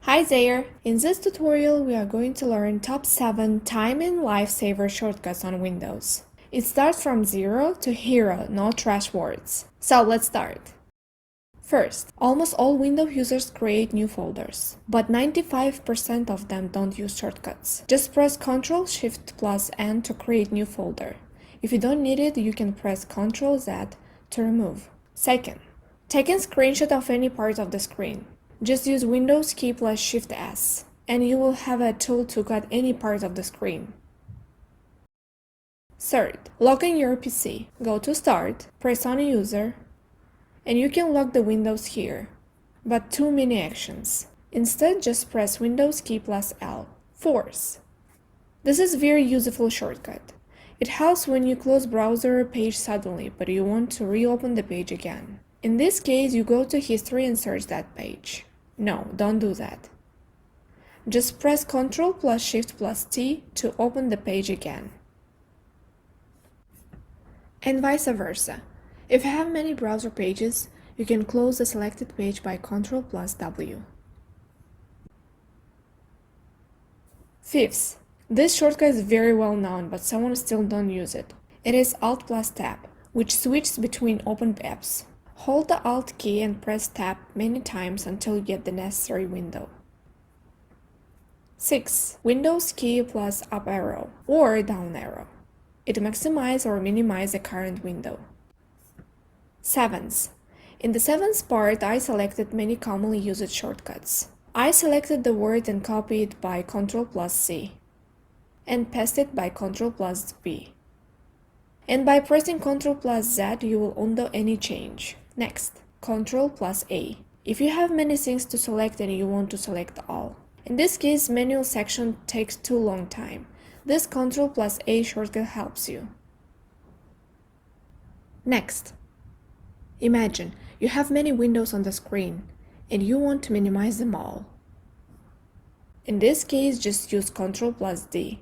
Hi there! In this tutorial we are going to learn top 7 time and lifesaver shortcuts on Windows. It starts from 0 to hero, no trash words. So let's start. First, almost all Windows users create new folders, but 95% of them don't use shortcuts. Just press Ctrl Shift plus N to create new folder. If you don't need it, you can press Ctrl Z to remove. Second, take a screenshot of any part of the screen. Just use Windows key plus Shift S, and you will have a tool to cut any part of the screen. Third, log in your PC. Go to Start, press on User, and you can lock the windows here, but too many actions. Instead, just press Windows key plus L. Force. This is very useful shortcut. It helps when you close browser or page suddenly, but you want to reopen the page again. In this case, you go to History and search that page. No, don't do that. Just press Ctrl plus Shift plus T to open the page again. And vice versa. If you have many browser pages, you can close the selected page by Ctrl plus W. Fifth, this shortcut is very well known, but someone still don't use it. It is Alt plus Tab, which switches between open apps. Hold the Alt key and press Tab many times until you get the necessary window. 6. Windows key plus up arrow or down arrow. It maximizes or minimizes the current window. 7th. In the 7th part, I selected many commonly used shortcuts. I selected the word and copied it by Ctrl plus C and pasted it by Ctrl plus V. And by pressing Ctrl plus Z, you will undo any change. Next, Ctrl plus A. If you have many things to select and you want to select all. In this case, manual section takes too long time. This Ctrl plus A shortcut helps you. Next, imagine you have many windows on the screen and you want to minimize them all. In this case, just use Ctrl plus D.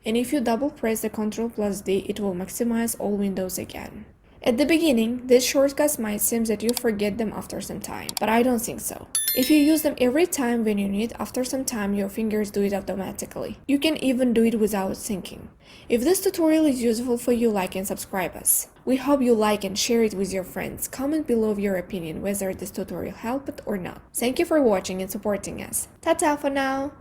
And if you double press the Ctrl plus D, it will maximize all windows again. At the beginning, these shortcuts might seem that you forget them after some time, but I don't think so. If you use them every time when you need, after some time your fingers do it automatically. You can even do it without thinking. If this tutorial is useful for you, like and subscribe us. We hope you like and share it with your friends. Comment below your opinion whether this tutorial helped or not. Thank you for watching and supporting us. Ta-ta for now!